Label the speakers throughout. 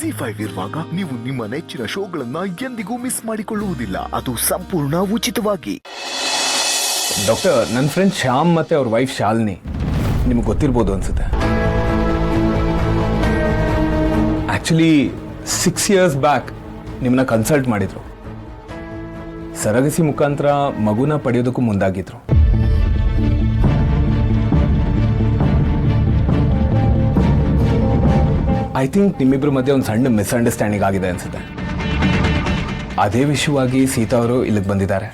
Speaker 1: ZEE5 ಇರುವಾಗ ನೀವು ನಿಮ್ಮ ನೆಚ್ಚಿನ ಶೋಗಳನ್ನ ಎಂದಿಗೂ ಮಿಸ್ ಮಾಡಿಕೊಳ್ಳುವುದಿಲ್ಲ. ಅದು ಸಂಪೂರ್ಣ ಉಚಿತವಾಗಿ.
Speaker 2: ಡಾಕ್ಟರ್, ನನ್ನ ಫ್ರೆಂಡ್ ಶ್ಯಾಮ್ ಮತ್ತೆ ಅವ್ರ ವೈಫ್ ಶಾಲಿನಿ ನಿಮ್ಗೆ ಗೊತ್ತಿರ್ಬೋದು ಅನ್ಸುತ್ತೆ. ಆಕ್ಚುಲಿ 6 years ಬ್ಯಾಕ್ ನಿಮ್ಮನ್ನ ಕನ್ಸಲ್ಟ್ ಮಾಡಿದ್ರು. ಸರಗಸಿ ಮುಖಾಂತರ ಮಗುನ ಪಡೆಯೋದಕ್ಕೂ ಮುಂದಾಗಿದ್ರು. ಐ ಥಿಂಕ್ ನಿಮ್ಮಿಬ್ಬರ ಮಧ್ಯೆ ಒಂದು ಸಣ್ಣ ಮಿಸ್ಅಂಡರ್ಸ್ಟ್ಯಾಂಡಿಂಗ್ ಆಗಿದೆ ಅನ್ಸುತ್ತೆ. ಅದೇ ವಿಷಯವಾಗಿ ಸೀತಾ ಅವರು ಇಲ್ಲಿಗೆ ಬಂದಿದ್ದಾರೆ.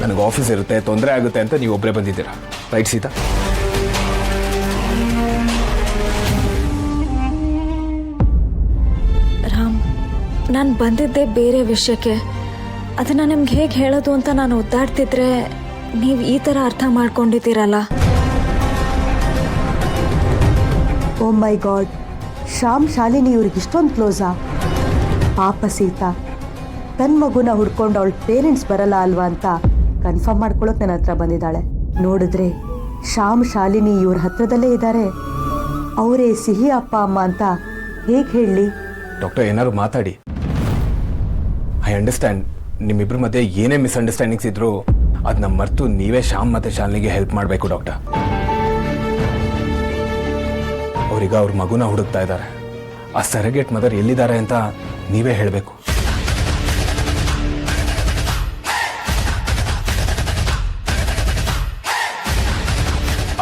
Speaker 2: ನನಗೆ ಆಫೀಸ್ ಇರುತ್ತೆ, ತೊಂದರೆ ಆಗುತ್ತೆ ಅಂತ ನೀವು ಒಬ್ಬರೇ ಬಂದಿದ್ದೀರಾ, ರೈಟ್ ಸೀತಾ?
Speaker 3: ರಾಮ್, ನಾನು ಬಂದಿದ್ದೆ ಬೇರೆ ವಿಷಯಕ್ಕೆ. ಅದನ್ನು ನಿಮ್ಗೆ ಹೇಗೆ ಹೇಳೋದು ಅಂತ ನಾನು ಒದ್ದಾಡ್ತಿದ್ರೆ ನೀವು ಈ ಥರ ಅರ್ಥ ಮಾಡ್ಕೊಂಡಿದ್ದೀರಲ್ಲ.
Speaker 4: ಓ ಮೈ ಗಾಡ್, ಶ್ಯಾಮ್ ಶಾಲಿನಿ ಇವ್ರಿಗೆ ಇಷ್ಟೊಂದು ಕ್ಲೋಸಾ? ಪಾಪ ಸೀತಾ ತನ್ನ ಮಗುನ ಹುಡ್ಕೊಂಡು ಅವಳ ಪೇರೆಂಟ್ಸ್ ಬರಲ್ಲ ಅಲ್ವಾ ಅಂತ ಕನ್ಫರ್ಮ್ ಮಾಡ್ಕೊಳ್ಳೋಕೆ ನನ್ನ ಹತ್ರ ಬಂದಿದ್ದಾಳೆ. ನೋಡಿದ್ರೆ ಶ್ಯಾಮ್ ಶಾಲಿನಿ ಇವ್ರ ಹತ್ರದಲ್ಲೇ ಇದ್ದಾರೆ. ಅವರೇ ಸಿಹಿ ಅಪ್ಪ ಅಮ್ಮ ಅಂತ ಹೇಗೆ ಹೇಳಲಿ?
Speaker 2: ಡಾಕ್ಟರ್, ಏನಾದ್ರು ಮಾತಾಡಿ. ಐ ಅಂಡರ್ಸ್ಟ್ಯಾಂಡ್ ನಿಮ್ಮಿಬ್ಬರ ಮಧ್ಯೆ ಏನೇ ಮಿಸ್ಅಂಡರ್ಸ್ಟ್ಯಾಂಡಿಂಗ್ಸ್ ಇದ್ರು ಅದನ್ನ ಮರೆತು ನೀವೇ ಶ್ಯಾಮ್ ಮತ್ತೆ ಶಾಲಿನಿಗೆ ಹೆಲ್ಪ್ ಮಾಡಬೇಕು ಡಾಕ್ಟರ್. ಅವರೀಗ ಅವ್ರ ಮಗುನ ಹುಡುಕ್ತಾ ಇದ್ದಾರೆ. ಆ ಸರಗೇಟ್ ಮದರ್ ಎಲ್ಲಿದ್ದಾರೆ ಅಂತ ನೀವೇ ಹೇಳಬೇಕು.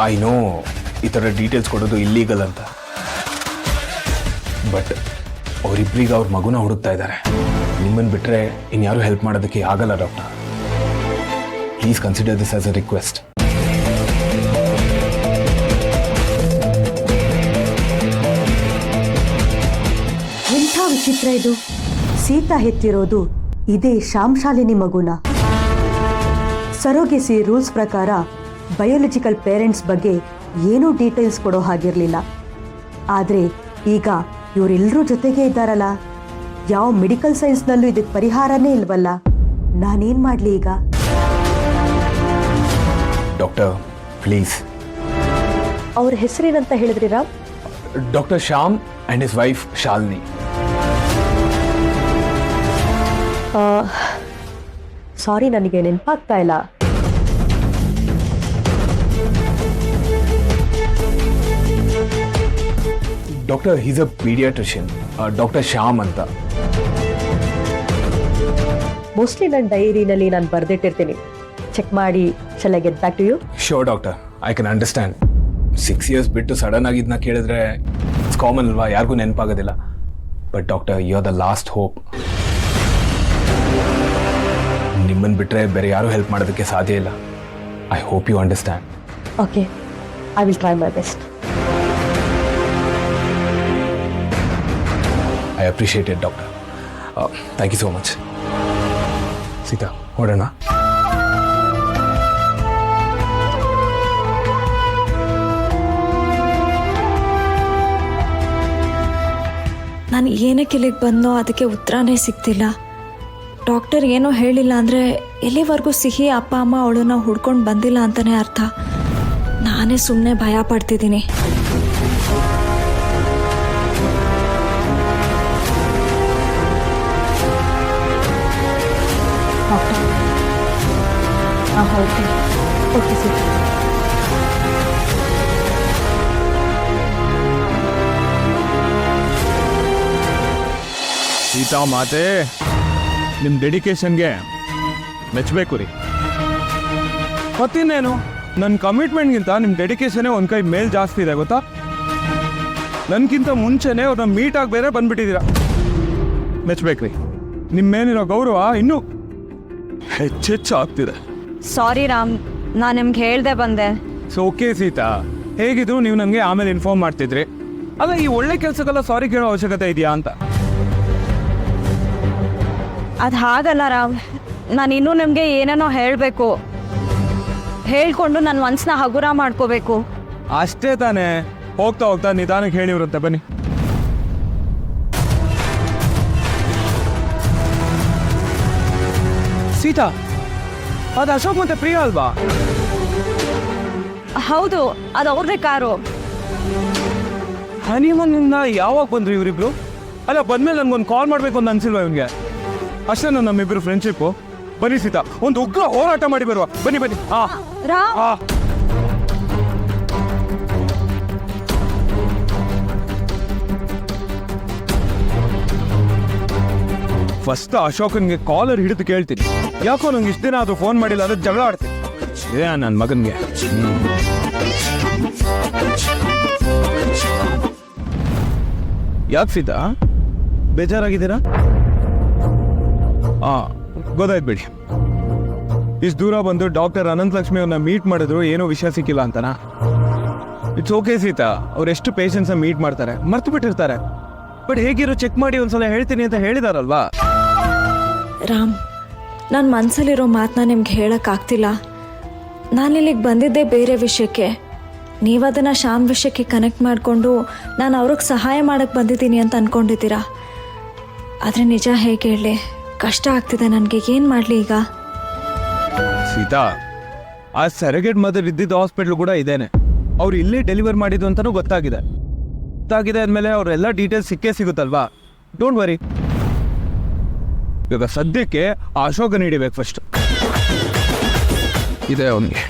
Speaker 2: ಐ ನೋ ಈ ಥರ ಡೀಟೇಲ್ಸ್ ಕೊಡೋದು ಇಲ್ಲೀಗಲ್ ಅಂತ, ಬಟ್ ಅವರಿಬ್ಬರಿಗೆ ಅವ್ರ ಮಗುನ ಹುಡುಕ್ತಾ ಇದ್ದಾರೆ. ನಿಮ್ಮನ್ನು ಬಿಟ್ಟರೆ ಇನ್ಯಾರು ಹೆಲ್ಪ್ ಮಾಡೋದಕ್ಕೆ ಆಗಲ್ಲ doctor. Please consider this as a request.
Speaker 4: ಎಂಥ ವಿಚಿತ್ರ ಇದು! ಸೀತಾ ಹೆತ್ತಿರೋದು ಇದೇ ಶ್ಯಾಮ್ ಶಾಲಿನಿ ಮಗುನ. ಸರೋಗೆಸಿ ರೂಲ್ಸ್ ಪ್ರಕಾರ ಬಯೋಲಜಿಕಲ್ ಪೇರೆಂಟ್ಸ್ ಬಗ್ಗೆ ಏನೂ ಡೀಟೇಲ್ಸ್ ಕೊಡೋ ಹಾಗಿರಲಿಲ್ಲ. ಆದರೆ ಈಗ ಇವರೆಲ್ಲರೂ ಜೊತೆಗೆ ಇದ್ದಾರಲ್ಲ, ಯಾವ ಮೆಡಿಕಲ್ ಸೈನ್ಸ್ನಲ್ಲೂ ಇದಕ್ಕೆ ಪರಿಹಾರನೇ ಇಲ್ವಲ್ಲ. ನಾನೇನು ಮಾಡಲಿ ಈಗ?
Speaker 2: Doctor please.
Speaker 4: ಅವ್ರ ಹೆಸರೇನಂತ ಹೇಳಿದ್ರಿ Ram?
Speaker 2: Doctor Shyam and his wife Shalini.
Speaker 4: Sorry, ನನಗೆ ನೆನಪಾಗ್ತಾ ಇಲ್ಲ.
Speaker 2: Doctor, he's a paediatrician, doctor Shyam ಅಂತ.
Speaker 4: ಮೋಸ್ಟ್ಲಿ ನನ್ನ ಡೈರಿನಲ್ಲಿ ನಾನು ಬರೆದಿಟ್ಟಿರ್ತೀನಿ, ಚೆಕ್ ಮಾಡಿ. Shall I get back to you?
Speaker 2: Sure doctor, I can understand. 6 years ಬಿಟ್ಟು ಸಡನ್ ಆಗಿ ಇದನ್ನ ಕೇಳಿದ್ರೆ ಇಟ್ಸ್ ಕಾಮನ್ ಅಲ್ವಾ, ಯಾರಿಗೂ ನೆನಪಾಗೋದಿಲ್ಲ. But doctor, you are the last hope. ನಿಮ್ಮನ್ನು ಬಿಟ್ಟರೆ ಬೇರೆ ಯಾರೂ ಹೆಲ್ಪ್ ಮಾಡೋದಕ್ಕೆ ಸಾಧ್ಯ ಇಲ್ಲ. I hope you understand.
Speaker 4: Okay, I will try my best.
Speaker 2: I appreciate it doctor. Thank you so much. Sita, ಹೊರಡೋಣ.
Speaker 3: ನಾನು ಏನಕ್ಕೆ ಇಲ್ಲಿಗೆ ಬಂದೋ ಅದಕ್ಕೆ ಉತ್ತರನೇ ಸಿಗ್ತಿಲ್ಲ. ಡಾಕ್ಟರ್ ಏನೋ ಹೇಳಿಲ್ಲ ಅಂದರೆ ಎಲ್ಲಿವರೆಗೂ ಸಿಹಿ ಅಪ್ಪ ಅಮ್ಮ ಅವಳನ್ನ ಹುಡ್ಕೊಂಡು ಬಂದಿಲ್ಲ ಅಂತಲೇ ಅರ್ಥ. ನಾನೇ ಸುಮ್ಮನೆ ಭಯ ಪಡ್ತಿದ್ದೀನಿ.
Speaker 4: Okay sir.
Speaker 5: ಸೀತಾ ಮಾತೆ, ನಿಮ್ಮ ಡೆಡಿಕೇಶನ್ಗೆ ಮೆಚ್ಚಬೇಕು ರೀ. ಮತ್ತಿನ್ನೇನು, ನನ್ನ ಕಮಿಟ್ಮೆಂಟ್ಗಿಂತ ನಿಮ್ಮ ಡೆಡಿಕೇಶನ್ನೇ ಒಂದು ಕೈ ಮೇಲ್ ಜಾಸ್ತಿ ಇದೆ ಗೊತ್ತಾ. ನನಗಿಂತ ಮುಂಚೆನೇ ಅವ್ರನ್ನ ಮೀಟಾಗಿ ಬೇರೆ ಬಂದ್ಬಿಟ್ಟಿದ್ದೀರಾ. ಮೆಚ್ಚಬೇಕ್ರಿ. ನಿಮ್ಮ ಮೇಲಿರೋ ಗೌರವ ಇನ್ನೂ ಹೆಚ್ಚೆಚ್ಚು ಆಗ್ತಿದೆ.
Speaker 6: ಸಾರಿ ರಾಮ್, ನಾನು ನಿಮ್ಗೆ ಹೇಳ್ದೆ ಬಂದೆ.
Speaker 5: ಸೊ ಓಕೆ ಸೀತಾ, ಹೇಗಿದ್ರು ನೀವು ನನಗೆ ಆಮೇಲೆ ಇನ್ಫಾರ್ಮ್ ಮಾಡ್ತಿದ್ರಿ. ಅಲ್ಲ, ಈ ಒಳ್ಳೆ ಕೆಲಸಕ್ಕೆಲ್ಲ ಸಾರಿ ಕೇಳೋ ಅವಶ್ಯಕತೆ ಇದೆಯಾ ಅಂತ.
Speaker 6: ಅದು ಹಾಗಲ್ಲ ರಾಮ್, ನಾನು ಇನ್ನೂ ನಿಮಗೆ ಏನೇನೋ ಹೇಳಬೇಕು. ಹೇಳ್ಕೊಂಡು ನನ್ನ ಮನಸ್ಸನ್ನ ಹಗುರ ಮಾಡ್ಕೋಬೇಕು.
Speaker 5: ಅಷ್ಟೇ ತಾನೇ. ಹೋಗ್ತಾ ಹೋಗ್ತಾ ನಿಧಾನಕ್ಕೆ ಹೇಳಿವ್ರಂತೆ, ಬನ್ನಿ. ಸೀತಾ, ಅದು ಅಶೋಕ್ ಮತ್ತೆ ಪ್ರಿಯಾ ಅಲ್ವಾ?
Speaker 6: ಹೌದು, ಅದು ಅವ್ರದೇ ಕಾರು.
Speaker 5: ಹನಿಮೂನಿಂದ ಯಾವಾಗ ಬಂದ್ರು ಇವರಿಬ್ರು? ಅಲ್ಲ, ಬಂದ್ಮೇಲೆ ನನ್ಗೊಂದು ಕಾಲ್ ಮಾಡ್ಬೇಕು ಅಂತ ಅನ್ಸಿಲ್ವಾ ಇವನ್ಗೆ? ಅಷ್ಟೇ ನಮ್ಮಿಬ್ರು ಫ್ರೆಂಡ್ಶಿಪ್ಪು. ಬನ್ನಿ ಸೀತಾ, ಒಂದು ಉಗ್ರ ಹೋರಾಟ ಮಾಡಿ ಬರುವ. ಬನ್ನಿ ಬನ್ನಿ.
Speaker 6: ರಾಮ್,
Speaker 5: ಫಸ್ಟ್ ಅಶೋಕನ್ಗೆ ಕಾಲರ್ ಹಿಡಿದು ಕೇಳ್ತೀನಿ, ಯಾಕೋ ನಂಗೆ ಇಷ್ಟ ದಿನ ಅದು ಫೋನ್ ಮಾಡಿಲ್ಲ ಅಂದ್ರೆ ಜಗಳ ಆಡ್ತೀನಿ. ನನ್ನ ಮಗನ್ಗೆ ಯಾಕೆ ಸೀತಾ ಬೇಜಾರಾಗಿದ್ದೀರಾ? ಗೊತ್ತಾಯ್ತು ಬಿಡಿ. ಇಷ್ಟು ದೂರ ಬಂದು ಡಾಕ್ಟರ್ ಅನಂತ ಲಕ್ಷ್ಮಿ ಅವ್ರನ್ನ ಮೀಟ್ ಮಾಡಿದ್ರು, ಏನೋ ವಿಷಯ ಸಿಕ್ಕಿಲ್ಲ ಅಂತನಾ? ಇಟ್ಸ್ ಓಕೆ ಸೀತಾ, ಅವ್ರು ಎಷ್ಟು ಪೇಷನ್ಸ್ ಮೀಟ್ ಮಾಡ್ತಾರೆ, ಮರ್ತು ಬಿಟ್ಟಿರ್ತಾರೆ. ಬಟ್ ಹೇಗಿರೋ ಚೆಕ್ ಮಾಡಿ ಒಂದ್ಸಲ ಹೇಳ್ತೀನಿ ಅಂತ ಹೇಳಿದಾರಲ್ವಾ?
Speaker 3: ರಾಮ್, ನನ್ನ ಮನಸ್ಸಲ್ಲಿರೋ ಮಾತನ್ನ ನಿಮ್ಗೆ ಹೇಳೋಕ್ಕಾಗ್ತಿಲ್ಲ. ನಾನಿಲ್ಲಿಗೆ ಬಂದಿದ್ದೇ ಬೇರೆ ವಿಷಯಕ್ಕೆ. ನೀವು ಅದನ್ನು ಶ್ಯಾಮ್ ವಿಷಯಕ್ಕೆ ಕನೆಕ್ಟ್ ಮಾಡಿಕೊಂಡು ನಾನು ಅವ್ರಿಗೆ ಸಹಾಯ ಮಾಡೋಕ್ಕೆ ಬಂದಿದ್ದೀನಿ ಅಂತ ಅಂದ್ಕೊಂಡಿದ್ದೀರಾ. ಆದರೆ ನಿಜ ಹೇಗೆ ಹೇಳಿ, ಕಷ್ಟ ಆಗ್ತಿದೆ ನನಗೆ. ಏನು ಮಾಡಲಿ ಈಗ?
Speaker 5: ಸೀತಾ, ಆ ಸೆರೆಗೇಟ್ ಮದರ್ ಇದ್ದಿದ್ದ ಹಾಸ್ಪಿಟ್ಲ್ ಕೂಡ ಇದೇನೆ. ಅವ್ರು ಇಲ್ಲೇ ಡೆಲಿವರ್ ಮಾಡಿದ್ದು ಅಂತಲೂ ಗೊತ್ತಾಗಿದೆ ಅಂದಮೇಲೆ ಅವರೆಲ್ಲ ಡೀಟೇಲ್ಸ್ ಸಿಕ್ಕೇ ಸಿಗುತ್ತಲ್ವಾ? Don't worry. ಇವಾಗ ಸದ್ಯಕ್ಕೆ ಆ ಅಶೋಕನ ಹಿಡಿಬೇಕು ಫಸ್ಟ್. ಇದೆ ಅವನಿಗೆ.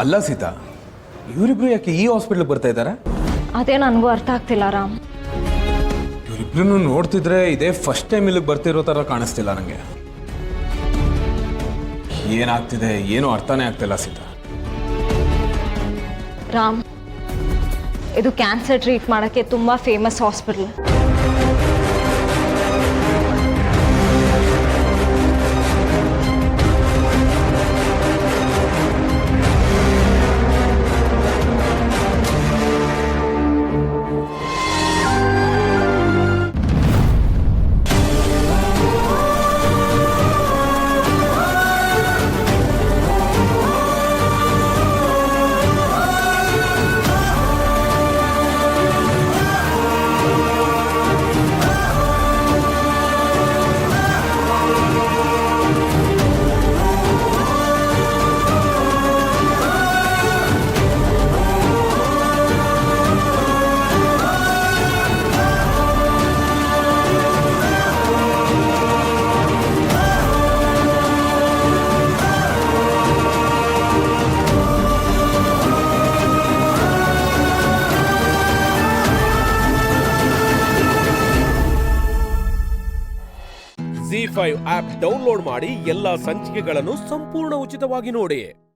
Speaker 2: ಅಲ್ಲ ಸೀತಾ, ಇವರಿಬ್ರು ಯಾಕೆ ಈ ಹಾಸ್ಪಿಟ್ಲಿಗೆ ಬರ್ತಾ ಇದ್ದಾರೆ?
Speaker 6: ಅದೇ ನನಗೂ ಅರ್ಥ ಆಗ್ತಿಲ್ಲ ರಾಮ್.
Speaker 2: ಇವರಿಬ್ರು ನೋಡ್ತಿದ್ರೆ ಇದೇ ಫಸ್ಟ್ ಟೈಮ್ ಇಲ್ಲಿಗೆ ಬರ್ತಿರೋ ಥರ ಕಾಣಿಸ್ತಿಲ್ಲ ನನಗೆ. ಏನಾಗ್ತಿದೆ ಏನೂ ಅರ್ಥನೇ ಆಗ್ತಿಲ್ಲ ಸೀತಾ.
Speaker 6: ರಾಮ್, ಇದು ಕ್ಯಾನ್ಸರ್ ಟ್ರೀಟ್ ಮಾಡೋಕ್ಕೆ ತುಂಬ famous hospital.
Speaker 7: ZEE5 app download ಮಾಡಿ ಎಲ್ಲಾ ಸಂಚಿಕೆಗಳನ್ನು ಸಂಪೂರ್ಣ ಉಚಿತವಾಗಿ ನೋಡಿ.